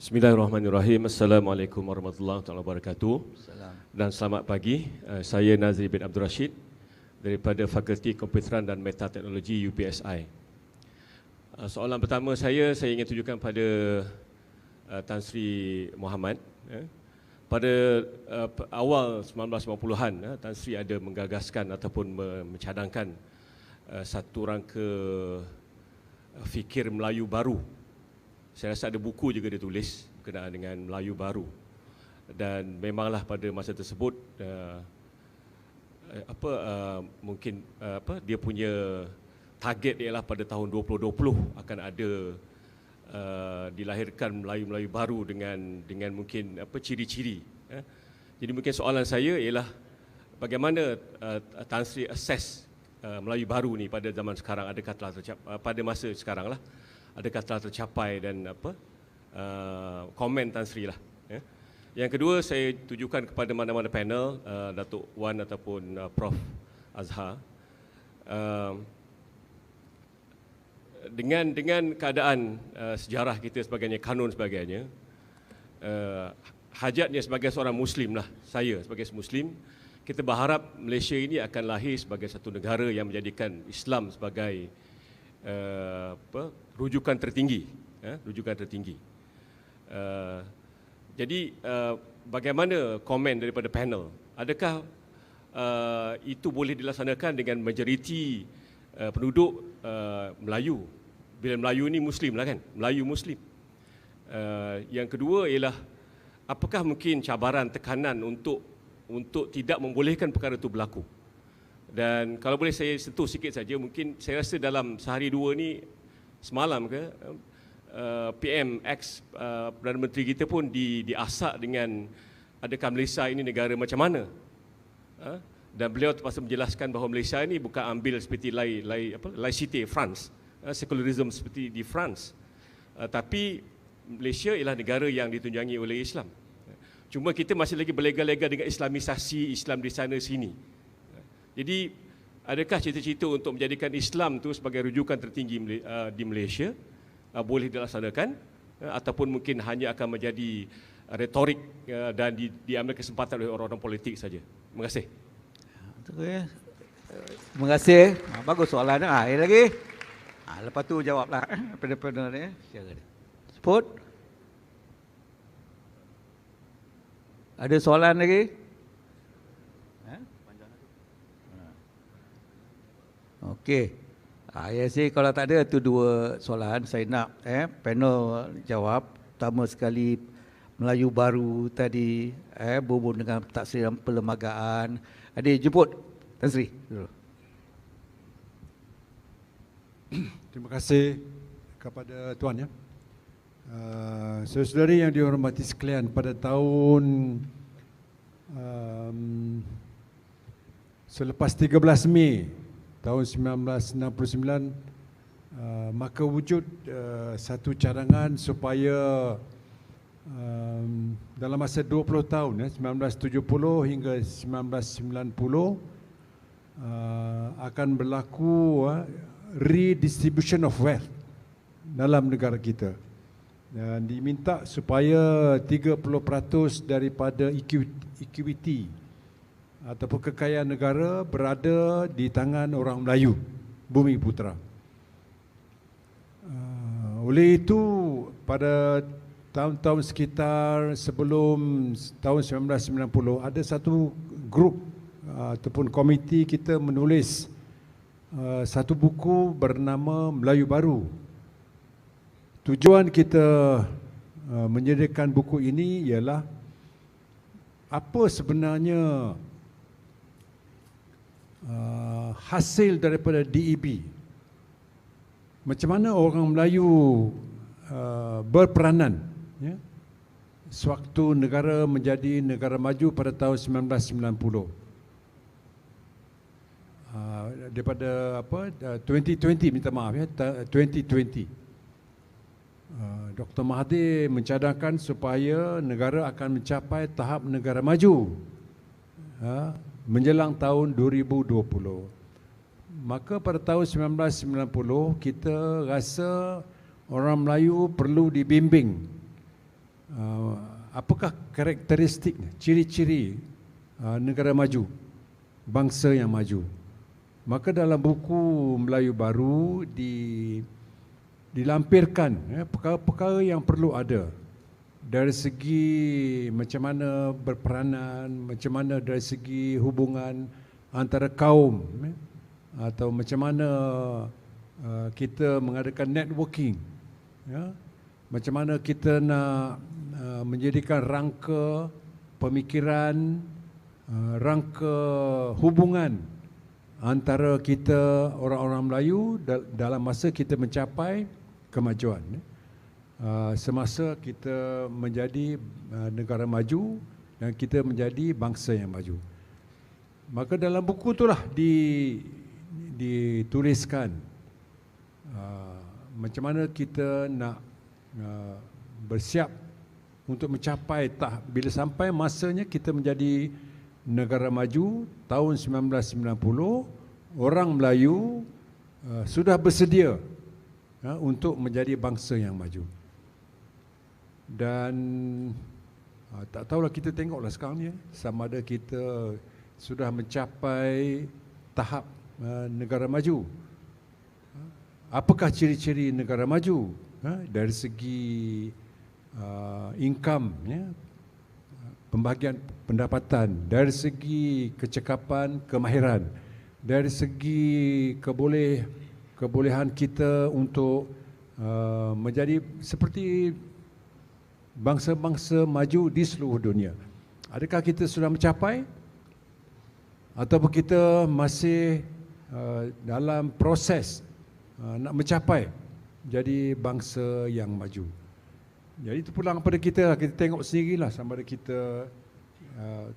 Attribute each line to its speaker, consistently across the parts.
Speaker 1: Bismillahirrahmanirrahim. Assalamualaikum warahmatullahi wabarakatuh. Dan selamat pagi. Saya Nazri bin Abdul Rashid daripada Fakulti Komputeran dan Metateknologi UPSI. Soalan pertama saya ingin tunjukkan pada Tan Sri Muhammad. Pada awal 1950-an, Tan Sri ada menggagaskan ataupun mencadangkan satu rangka fikir Melayu baru. Saya rasa ada buku juga dia tulis berkenaan dengan Melayu baru. Dan memanglah pada masa tersebut dia punya target ialah pada tahun 2020 akan ada dilahirkan Melayu-Melayu baru dengan mungkin ciri-ciri. Jadi mungkin soalan saya ialah bagaimana Tan Sri assess Melayu baru ni pada zaman sekarang, adakah telah tercapai pada masa sekarang lah, adakah telah tercapai dan komen Tan Sri lah. Yang kedua, saya tujukan kepada mana-mana panel, Datuk Wan ataupun Prof Azhar. Dengan keadaan sejarah kita sebagainya, kanun sebagainya, hajatnya sebagai seorang Muslim lah, saya sebagai Muslim, kita berharap Malaysia ini akan lahir sebagai satu negara yang menjadikan Islam sebagai rujukan tertinggi, rujukan tertinggi. Jadi bagaimana komen daripada panel? Adakah itu boleh dilaksanakan dengan majoriti penduduk Melayu? Bila Melayu ni Muslim lah kan, Melayu Muslim. Yang kedua ialah apakah mungkin cabaran, tekanan untuk tidak membolehkan perkara itu berlaku? Dan kalau boleh saya sentuh sikit saja, mungkin saya rasa dalam sehari dua ni, semalam ke, PM ex Perdana Menteri kita pun diasak dengan adakah Malaysia ini negara macam mana? Dan beliau terpaksa menjelaskan bahawa Malaysia ini bukan ambil seperti laicite France, secularism seperti di France, tapi Malaysia ialah negara yang ditunjangi oleh Islam. Cuma kita masih lagi berlega-lega dengan islamisasi Islam di sana sini. Jadi adakah cita-cita untuk menjadikan Islam itu sebagai rujukan tertinggi di Malaysia boleh dilaksanakan, ataupun mungkin hanya akan menjadi retorik dan diambil kesempatan oleh orang-orang politik saja? Terima kasih.
Speaker 2: Terima kasih. Bagus soalan. Lagi. Lepas tu jawablah pada ni. Sebut. Ada soalan lagi? Okey. Ya sih, kalau tak ada tu dua soalan saya nak panel jawab. Pertama sekali Melayu baru tadi berhubung dengan taksiran perlembagaan. Adik jemput Tan Sri dulu.
Speaker 3: Terima kasih kepada tuan ya. Saudara-saudari yang dihormati sekalian, pada tahun selepas 13 Mei tahun 1969, maka wujud satu cadangan supaya dalam masa 20 tahun 1970 hingga 1990 akan berlaku redistribution of wealth dalam negara kita. Dan diminta supaya 30% daripada equity ataupun kekayaan negara berada di tangan orang Melayu, Bumi Putera. Oleh itu, pada tahun-tahun sekitar sebelum tahun 1990, ada satu grup ataupun komiti kita menulis satu buku bernama Melayu Baru. Tujuan kita menyediakan buku ini ialah apa sebenarnya hasil daripada DEB. Macam mana orang Melayu berperanan sewaktu negara menjadi negara maju pada tahun 1990. Daripada 2020, minta maaf 2020. Dr. Mahathir mencadangkan supaya negara akan mencapai tahap negara maju menjelang tahun 2020. Maka pada tahun 1990 kita rasa orang Melayu perlu dibimbing apakah karakteristiknya, ciri-ciri negara maju, bangsa yang maju. Maka dalam buku Melayu Baru dilampirkan perkara-perkara yang perlu ada dari segi macam mana berperanan, macam mana dari segi hubungan antara kaum, atau macam mana kita mengadakan networking, macam mana kita nak menjadikan rangka pemikiran, rangka hubungan antara kita orang-orang Melayu dalam masa kita mencapai kemajuan. Semasa kita menjadi negara maju dan kita menjadi bangsa yang maju. Maka dalam buku itulah dituliskan macam mana kita nak bersiap untuk mencapai bila sampai masanya kita menjadi negara maju tahun 1990, orang Melayu sudah bersedia untuk menjadi bangsa yang maju. Dan tak tahulah, kita tengoklah sekarang ni sama ada kita sudah mencapai tahap negara maju. Apakah ciri-ciri negara maju? Dari segi income, pembagian pendapatan, dari segi kecekapan, kemahiran, dari segi kebolehan kita untuk menjadi seperti bangsa-bangsa maju di seluruh dunia. Adakah kita sudah mencapai ataupun kita masih dalam proses nak mencapai jadi bangsa yang maju? Jadi itu pulang kepada kita, kita tengok sendirilah sama ada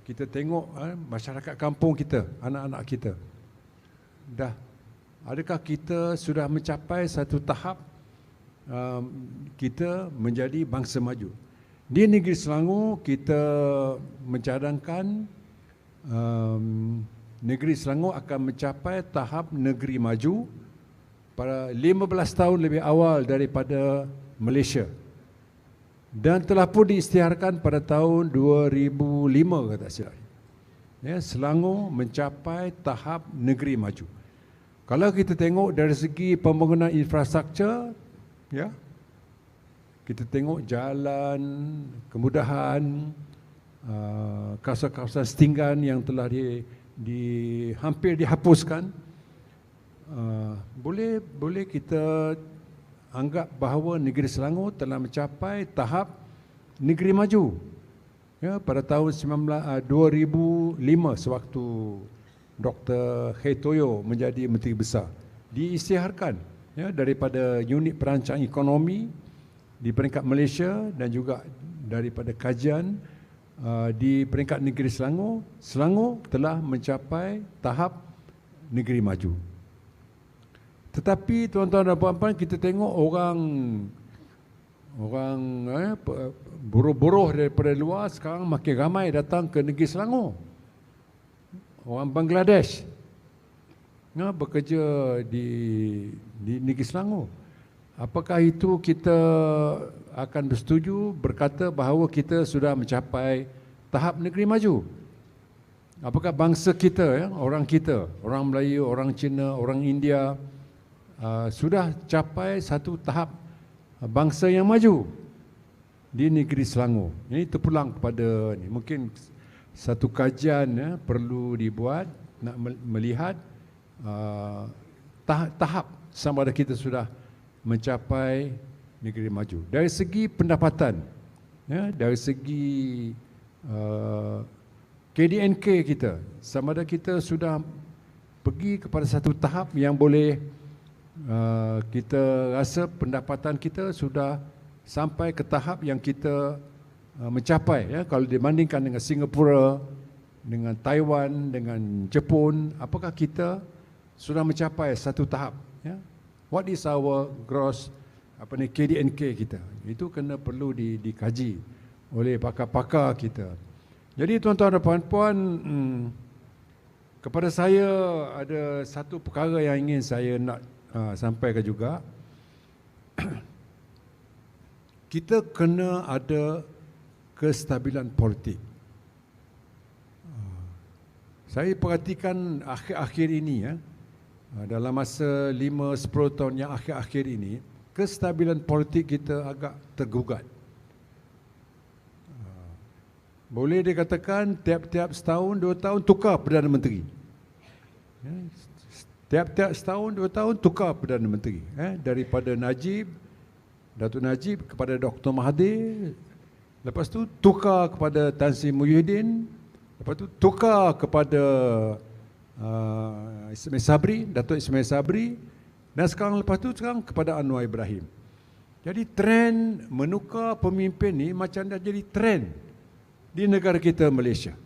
Speaker 3: kita tengok masyarakat kampung kita, anak-anak kita. Adakah kita sudah mencapai satu tahap kita menjadi bangsa maju? Di negeri Selangor kita mencadangkan negeri Selangor akan mencapai tahap negeri maju pada 15 tahun lebih awal daripada Malaysia. Dan telah pun diisytiharkan pada tahun 2005 kalau tak silap. Selangor mencapai tahap negeri maju. Kalau kita tengok dari segi pembangunan infrastruktur, kita tengok jalan, kemudahan, kawasan-kawasan setinggan yang telah hampir dihapuskan, boleh kita anggap bahawa negeri Selangor telah mencapai tahap negeri maju. Pada tahun 2005 sewaktu Dr. Hei Toyo menjadi Menteri Besar, diisytiharkan daripada unit perancangan ekonomi di peringkat Malaysia dan juga daripada kajian di peringkat negeri Selangor, Selangor telah mencapai tahap negeri maju. Tetapi tuan-tuan dan puan-puan, kita tengok orang buruh-buruh daripada luar sekarang makin ramai datang ke negeri Selangor. Orang Bangladesh bekerja di negeri Selangor. Apakah itu kita akan bersetuju berkata bahawa kita sudah mencapai tahap negeri maju? Apakah bangsa kita, orang Melayu, orang Cina, orang India sudah capai satu tahap bangsa yang maju di negeri Selangor? Ini terpulang kepada mungkin satu kajian perlu dibuat nak melihat tahap sama ada kita sudah mencapai negeri maju. Dari segi pendapatan, dari segi KDNK kita, sama ada kita sudah pergi kepada satu tahap yang boleh kita rasa pendapatan kita sudah sampai ke tahap yang kita mencapai. Kalau dibandingkan dengan Singapura, dengan Taiwan, dengan Jepun, apakah kita sudah mencapai satu tahap? What is our gross KDNK kita? Itu kena perlu dikaji oleh pakar-pakar kita. Jadi tuan-tuan dan puan-puan, kepada saya ada satu perkara yang ingin saya nak sampaikan juga. Kita kena ada kestabilan politik. Saya perhatikan akhir-akhir ini ya, dalam masa 5-10 tahun yang akhir-akhir ini, kestabilan politik kita agak tergugat. Boleh dikatakan tiap-tiap setahun, 2 tahun tukar Perdana Menteri. Tiap-tiap setahun, 2 tahun tukar Perdana Menteri. Daripada Datuk Najib kepada Dr. Mahathir. Lepas tu tukar kepada Tan Sri Muhyiddin. Lepas tu tukar kepada Ismail Sabri, Datuk Ismail Sabri. Dan sekarang kepada Anwar Ibrahim. Jadi trend menukar pemimpin ni macam dah jadi trend di negara kita Malaysia.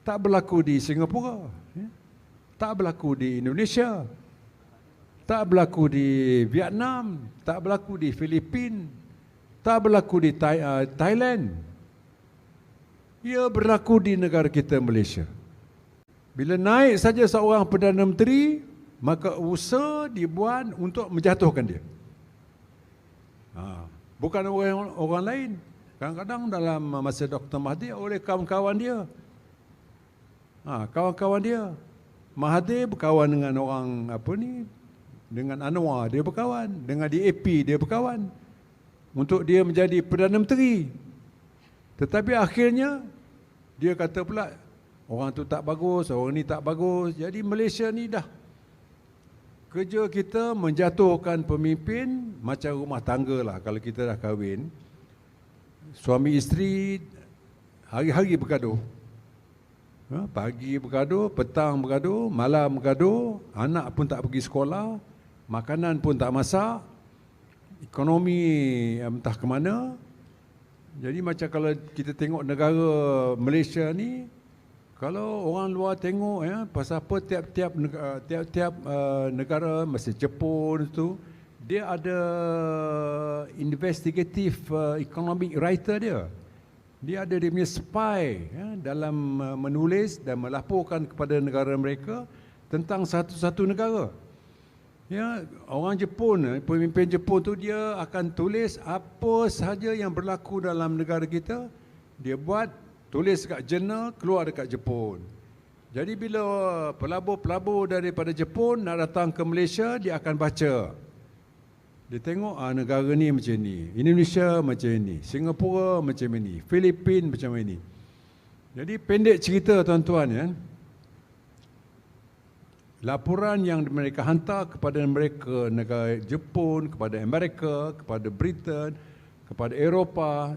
Speaker 3: Tak berlaku di Singapura, tak berlaku di Indonesia, tak berlaku di Vietnam, tak berlaku di Filipina, tak berlaku di Thailand. Ia berlaku di negara kita Malaysia. Bila naik saja seorang Perdana Menteri, maka usaha dibuat untuk menjatuhkan dia. Bukan orang lain. Kadang-kadang dalam masa Dr. Mahathir oleh kawan-kawan dia. Kawan-kawan dia. Mahathir berkawan dengan orang dengan Anwar dia berkawan, dengan DAP dia berkawan untuk dia menjadi Perdana Menteri. Tetapi akhirnya dia kata pula orang tu tak bagus, orang ni tak bagus. Jadi Malaysia ni dah kerja kita menjatuhkan pemimpin macam rumah tangga lah. Kalau kita dah kahwin, suami isteri hari-hari bergaduh. Pagi bergaduh, petang bergaduh, malam bergaduh, anak pun tak pergi sekolah, makanan pun tak masak, ekonomi entah ke mana. Jadi macam kalau kita tengok negara Malaysia ni, kalau orang luar tengok pasal apa tiap-tiap negara, macam Jepun tu, dia ada investigative economic writer dia. Dia ada dia punya spy dalam menulis dan melaporkan kepada negara mereka tentang satu-satu negara. Orang Jepun, pemimpin Jepun tu dia akan tulis apa sahaja yang berlaku dalam negara kita, dia buat, tulis kat jurnal, keluar dekat Jepun. Jadi bila pelabur-pelabur daripada Jepun nak datang ke Malaysia, dia akan baca. Dia tengok negara ni macam ni, Indonesia macam ni, Singapura macam ni, Filipina macam ini. Jadi pendek cerita tuan-tuan laporan yang mereka hantar kepada mereka negara Jepun, kepada Amerika, kepada Britain, kepada Eropah,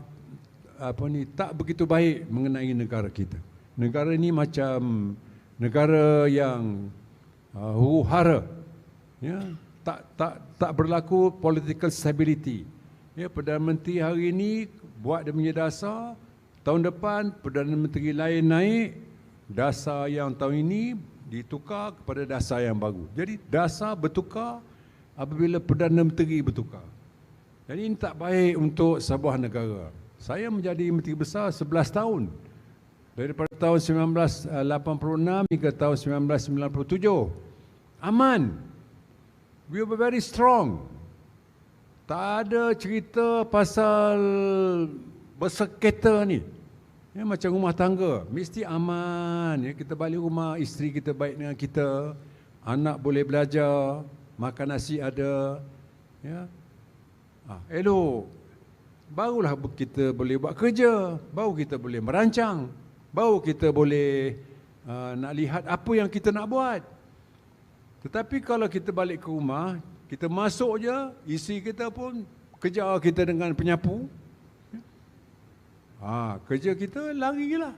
Speaker 3: tak begitu baik mengenai negara kita. Negara ini macam negara yang huru-hara. Tak berlaku political stability. Perdana Menteri hari ini buat dia punya dasar, tahun depan Perdana Menteri lain naik, dasar yang tahun ini ditukar kepada dasar yang baru. Jadi dasar bertukar apabila Perdana Menteri bertukar. Jadi ini tak baik untuk sebuah negara. Saya menjadi Menteri Besar 11 tahun. Daripada tahun 1986 hingga tahun 1997. Aman. We were very strong. Tak ada cerita pasal bersengketa ni. Macam rumah tangga, mesti aman. Kita balik rumah, isteri kita baik dengan kita, anak boleh belajar, makan nasi ada. Elok. Barulah kita boleh buat kerja, baru kita boleh merancang, baru kita boleh nak lihat apa yang kita nak buat. Tetapi kalau kita balik ke rumah, kita masuk je, isteri kita pun kejar kita dengan penyapu. Kerja kita larilah.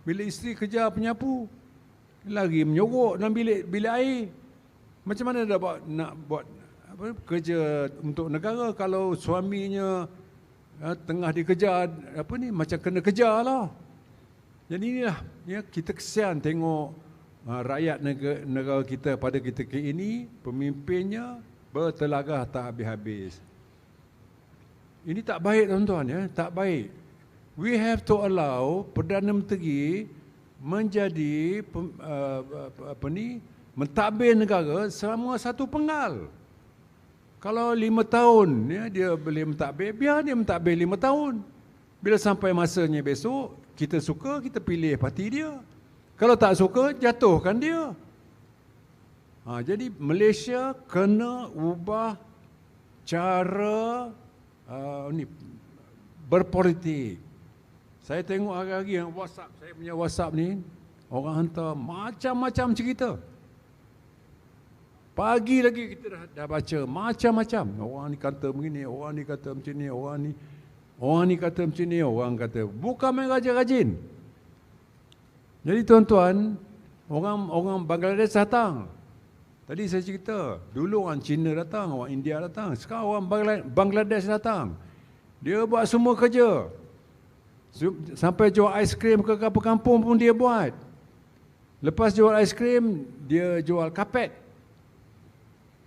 Speaker 3: Bila isteri kejar penyapu, lari menyorok dalam bilik air. Macam mana nak buat kerja untuk negara kalau suaminya tengah dikejar macam kena kejar lah. Jadi inilah kita kesian tengok rakyat negara kita pada ketika ini, pemimpinnya bertelagah tak habis-habis. Ini tak baik tuan-tuan, tak baik. We have to allow Perdana Menteri menjadi mentadbir negara selama satu penggal. Kalau 5 tahun ya, dia boleh mentadbir, biar dia mentadbir 5 tahun. Bila sampai masanya besok, kita suka, kita pilih parti dia. Kalau tak suka, jatuhkan dia. Jadi Malaysia kena ubah cara berpolitik. Saya tengok hari-hari yang WhatsApp, saya punya WhatsApp ni, orang hantar macam-macam cerita. Pagi lagi kita dah baca macam-macam. Orang ni kata begini, orang ni kata macam ni, orang ni kata macam ni, orang kata bukan main rajin-rajin. Jadi tuan-tuan, orang Bangladesh datang. Tadi saya cerita, dulu orang Cina datang, orang India datang, sekarang orang Bangladesh datang. Dia buat semua kerja. Sampai jual aiskrim ke kampung pun dia buat. Lepas jual aiskrim, dia jual kapet.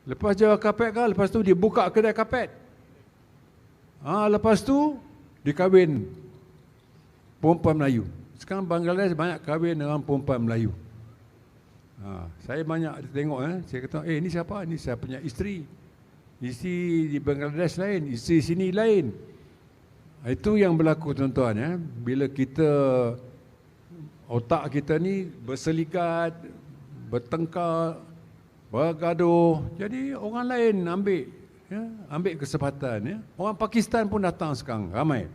Speaker 3: Lepas jual kapet kan, lepas tu dia buka kedai kapet. Lepas tu, dia kahwin perempuan Melayu. Sekarang Bangladesh banyak kahwin dengan perempuan Melayu. Saya banyak tengok, saya kata, ni siapa? Ni saya punya isteri. Isteri di Bangladesh lain, isteri sini lain. Itu yang berlaku tuan-tuan. Bila kita, otak kita ni berselikat, bertengkar, bergaduh, jadi orang lain ambil kesempatan. Orang Pakistan pun datang sekarang, ramai.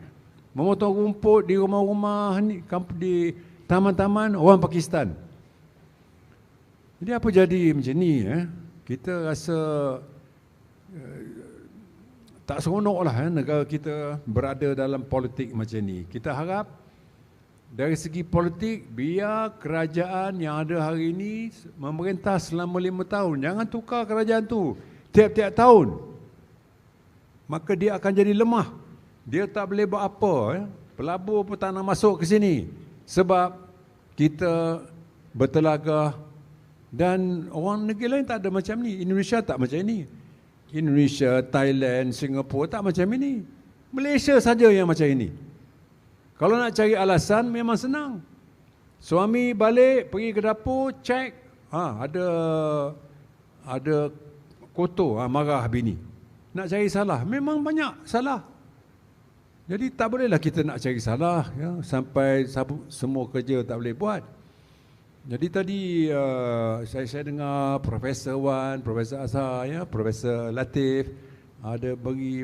Speaker 3: Memotong rumput di rumah-rumah ni, di taman-taman, orang Pakistan. Jadi apa jadi macam ni? Kita rasa tak seronoklah negara kita berada dalam politik macam ni. Kita harap dari segi politik, biar kerajaan yang ada hari ini memerintah selama 5 tahun. Jangan tukar kerajaan tu tiap-tiap tahun. Maka dia akan jadi lemah. Dia tak boleh buat apa. Pelabur pun tak nak masuk ke sini. Sebab kita bertelagah. Dan orang negeri lain tak ada macam ni. Indonesia tak macam ni. Indonesia, Thailand, Singapura tak macam ini. Malaysia saja yang macam ini. Kalau nak cari alasan memang senang. Suami balik pergi ke dapur, cek, ada kotor, marah bini. Nak cari salah, memang banyak salah. Jadi tak bolehlah kita nak cari salah sampai semua kerja tak boleh buat. Jadi tadi saya dengar Profesor Wan, Profesor Azhar, Profesor Latif ada bagi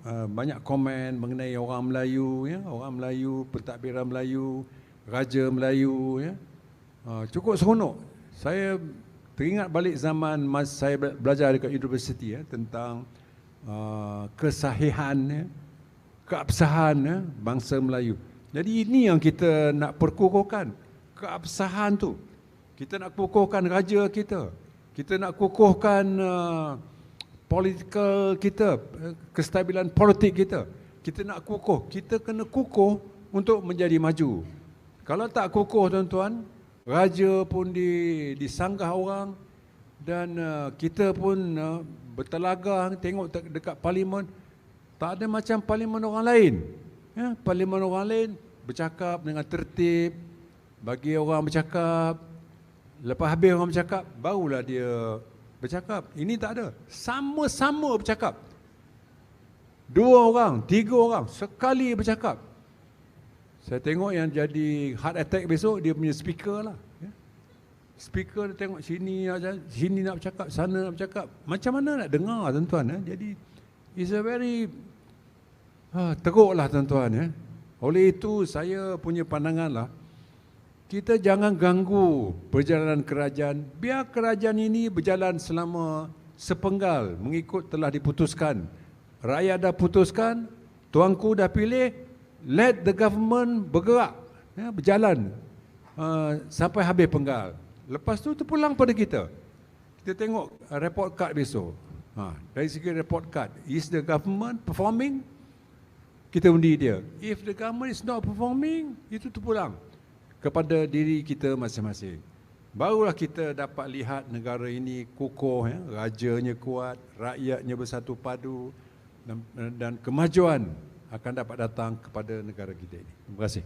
Speaker 3: banyak komen mengenai orang Melayu, orang Melayu, pentadbiran Melayu, Raja Melayu, cukup seronok. Saya teringat balik zaman masa saya belajar dekat universiti tentang kesahihan, keabsahan bangsa Melayu. Jadi ini yang kita nak perkukuhkan. Keabsahan tu. Kita nak kukuhkan raja kita. Kita nak kukuhkan political kita, kestabilan politik kita. Kita nak kukuh. Kita kena kukuh untuk menjadi maju. Kalau tak kukuh tuan-tuan, raja pun disanggah orang dan kita pun bertelagah tengok dekat parlimen, tak ada macam parlimen orang lain. Parlimen orang lain bercakap dengan tertib, bagi orang bercakap, lepas habis orang bercakap, barulah dia bercakap. Ini tak ada. Sama-sama bercakap. 2 orang, 3 orang, sekali bercakap. Saya tengok yang jadi heart attack besok, dia punya speaker lah. Speaker dia tengok sini nak bercakap, sana nak bercakap. Macam mana nak dengar tuan-tuan? Jadi, it's a very teruklah tuan-tuan. Oleh itu, saya punya pandangan lah, kita jangan ganggu perjalanan kerajaan. Biar kerajaan ini berjalan selama sepenggal mengikut telah diputuskan. Rakyat dah putuskan, tuanku dah pilih, let the government bergerak, berjalan sampai habis penggal. Lepas tu terpulang pada kita. Kita tengok report card besok. Dari segi report card, is the government performing? Kita undi dia. If the government is not performing, itu terpulang kepada diri kita masing-masing. Barulah kita dapat lihat negara ini kukuh, rajanya kuat, rakyatnya bersatu padu dan kemajuan akan dapat datang kepada negara kita ini. Terima kasih.